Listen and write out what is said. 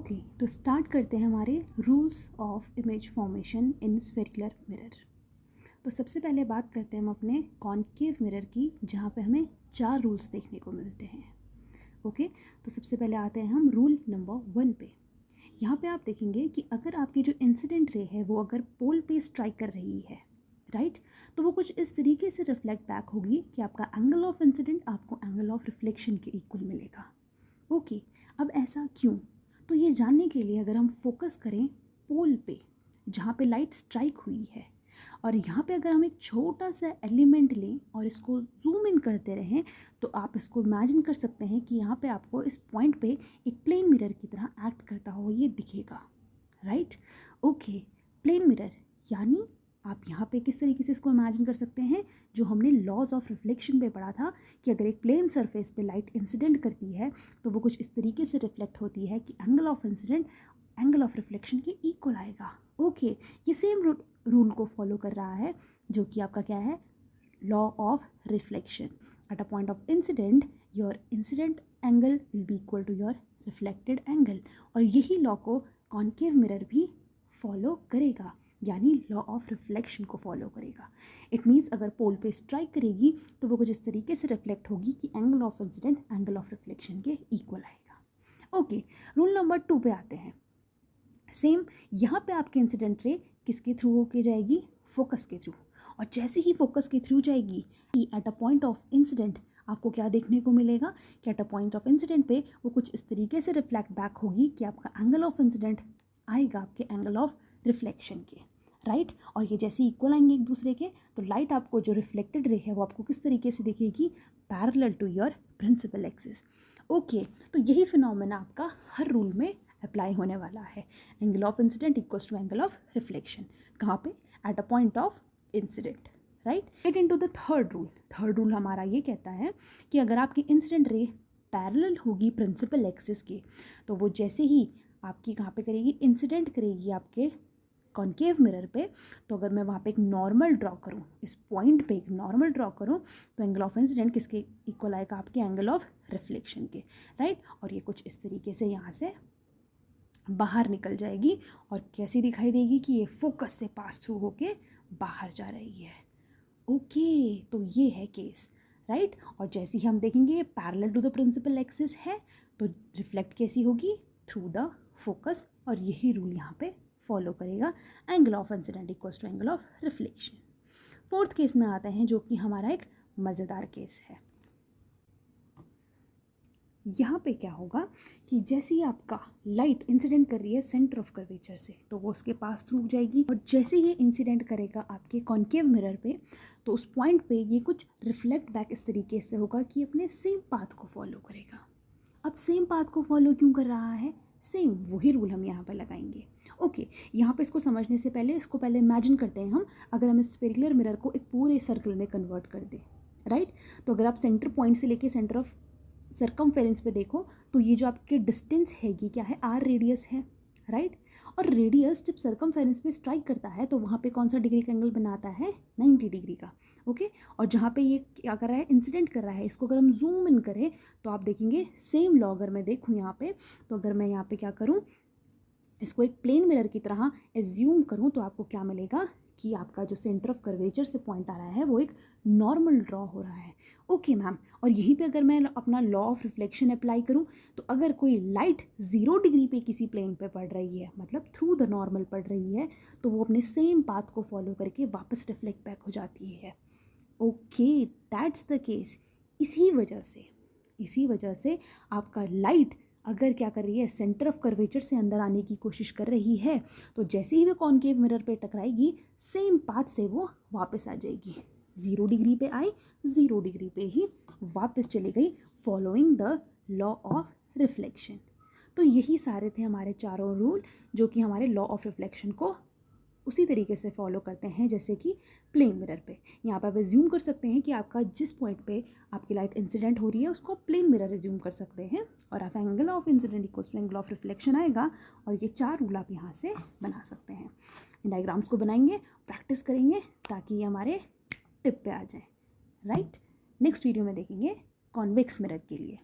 Okay, तो start करते हैं हमारे rules of image formation in spherical mirror. तो सबसे पहले बात करते हैं हम अपने कॉनकेव मिरर की, जहाँ पे हमें 4 रूल्स देखने को मिलते हैं। ओके, तो सबसे पहले आते हैं हम रूल नंबर 1 पे। यहाँ पे आप देखेंगे कि अगर आपकी जो इंसिडेंट रे है वो अगर पोल पे स्ट्राइक कर रही है, राइट, तो वो कुछ इस तरीके से रिफ्लेक्ट बैक होगी कि आपका एंगल ऑफ इंसिडेंट आपको एंगल ऑफ रिफ्लेक्शन के इक्वल मिलेगा। ओके, अब ऐसा क्यों? तो ये जानने के लिए अगर हम फोकस करें पोल पे जहाँ पे लाइट स्ट्राइक हुई है, और यहाँ पे अगर हम एक छोटा सा एलिमेंट लें और इसको जूम इन करते रहें, तो आप इसको इमेजिन कर सकते हैं कि यहाँ पे आपको इस पॉइंट पे एक प्लेन मिरर की तरह एक्ट करता हुआ ये दिखेगा, राइट। ओके, प्लेन मिरर यानी आप यहाँ पे किस तरीके से इसको इमेजिन कर सकते हैं, जो हमने लॉज ऑफ रिफ्लेक्शन पे पढ़ा था कि अगर एक प्लेन सरफेस पे लाइट इंसिडेंट करती है तो वो कुछ इस तरीके से रिफ्लेक्ट होती है कि angle of incident angle of reflection के इक्वल आएगा। ओके, ये सेम रूल को फॉलो कर रहा है जो कि आपका क्या है, law of reflection. At a point of incident your incident angle will be equal to your reflected angle, और यही लॉ को कॉनकेव मिरर भी फॉलो करेगा, यानी लॉ ऑफ रिफ्लेक्शन को फॉलो करेगा। इट मीन्स अगर पोल पे स्ट्राइक करेगी तो वो कुछ इस तरीके से रिफ्लेक्ट होगी कि angle of incident angle of reflection के इक्वल आएगा। ओके, रूल नंबर 2 पे आते हैं। सेम यहाँ पे आपकी इंसिडेंट रे किसके थ्रू होके जाएगी, फोकस के थ्रू, और जैसे ही फोकस के थ्रू जाएगी eight a point of incident आपको क्या देखने को मिलेगा कि eight a point of incident पे वो कुछ इस तरीके से रिफ्लेक्ट बैक होगी कि आपका एंगल ऑफ इंसिडेंट आएगा आपके एंगल ऑफ रिफ्लेक्शन के, राइट। और ये जैसे इक्वल आएंगे एक दूसरे के, तो लाइट आपको जो रिफ्लेक्टेड रे है वो आपको किस तरीके से दिखेगी, parallel to your principal axis. Okay, तो यही फिनोमेना आपका हर रूल में अप्लाई होने वाला है। Angle of incident equals to angle of reflection, कहाँ पे, at a point of incident, right. Get into the third rule. Third rule हमारा ये कहता है कि अगर आपकी इंसिडेंट रे पैरेलल होगी प्रिंसिपल एक्सिस के, तो वो जैसे ही आपकी कहाँ पे करेगी, इंसिडेंट करेगी आपके कॉनकेव मिरर पे, तो अगर मैं वहाँ पे एक नॉर्मल ड्रॉ करूँ, इस पॉइंट पे एक नॉर्मल ड्रॉ करूँ, तो एंगल ऑफ इंसिडेंट किसके इक्वल आएगा, आपके एंगल ऑफ रिफ्लेक्शन के, राइट। और ये कुछ इस तरीके से यहाँ से बाहर निकल जाएगी और कैसी दिखाई देगी कि ये फोकस से पास थ्रू होके बाहर जा रही है। ओके, तो ये है केस, राइट। और जैसे ही हम देखेंगे ये parallel to the principal axis है, तो रिफ्लेक्ट कैसी होगी, थ्रू द फोकस, और यही रूल यहाँ पे फॉलो करेगा, angle of incident equals to angle of reflection. Fourth case में आते हैं जो कि हमारा एक मज़ेदार केस है। यहाँ पे क्या होगा कि जैसे ही आपका लाइट इंसिडेंट कर रही है सेंटर ऑफ कर्वेचर से, तो वो उसके पास थ्रू जाएगी, और जैसे ही इंसिडेंट करेगा आपके कॉनकेव मिरर पे, तो उस पॉइंट पे ये कुछ रिफ्लेक्ट बैक इस तरीके से होगा कि अपने सेम पाथ को फॉलो करेगा। अब सेम पाथ को फॉलो क्यों कर रहा है, सेम वही रूल हम यहाँ पर लगाएंगे। ओके, यहाँ पे इसको समझने से पहले इसको पहले इमेजिन करते हैं हम, अगर हम इस स्फेरिकल मिरर को एक पूरे सर्कल में कन्वर्ट कर दें, राइट। तो अगर आप सेंटर पॉइंट से लेके सेंटर ऑफ सर्कमफेरेंस पे देखो, तो ये जो आपके डिस्टेंस है ये क्या है, आर रेडियस है, राइट। और रेडियस जब सर्कमफेरेंस पे स्ट्राइक करता है तो वहाँ पे कौन सा डिग्री का एंगल बनाता है, 90 डिग्री का। ओके, और जहाँ पे ये क्या कर रहा है, इंसिडेंट कर रहा है, इसको अगर हम जूम इन करें तो आप देखेंगे सेम लॉ अगर मैं देखूँ यहाँ पे, तो अगर मैं यहाँ पे क्या करूँ, इसको एक प्लेन मिरर की तरह एज्यूम करूँ, तो आपको क्या मिलेगा कि आपका जो सेंटर ऑफ कर्वेचर से पॉइंट आ रहा है वो एक नॉर्मल ड्रॉ हो रहा है। ओके मैम, और यहीं पे अगर मैं अपना लॉ ऑफ रिफ्लेक्शन अप्लाई करूँ, तो अगर कोई लाइट 0 डिग्री पे किसी प्लेन पे पड़ रही है, मतलब थ्रू द नॉर्मल पड़ रही है, तो वो अपने सेम पाथ को फॉलो करके वापस रिफ्लेक्ट बैक हो जाती है। Okay, that's the case. इसी वजह से आपका लाइट अगर क्या कर रही है, सेंटर ऑफ कर्वेचर से अंदर आने की कोशिश कर रही है, तो जैसे ही वो कॉनकेव मिरर पे टकराएगी सेम पाथ से वो वापस आ जाएगी। 0 डिग्री पे आई, 0 डिग्री पे ही वापस चली गई, following the law of reflection. तो यही सारे थे हमारे चारों रूल जो कि हमारे लॉ ऑफ रिफ्लेक्शन को उसी तरीके से फॉलो करते हैं जैसे कि प्लेन मिरर पे। यहाँ पर आप एज्यूम कर सकते हैं कि आपका जिस पॉइंट पे आपकी लाइट इंसिडेंट हो रही है उसको प्लेन मिरर एज्यूम कर सकते हैं, और आप angle of incident equals to angle of reflection आएगा, और ये 4 रूल आप यहाँ से बना सकते हैं। इन डायग्राम्स को बनाएंगे, प्रैक्टिस करेंगे ताकि ये हमारे टिप पे आ जाए, राइट। नेक्स्ट वीडियो में देखेंगे कॉन्वेक्स मिरर के लिए।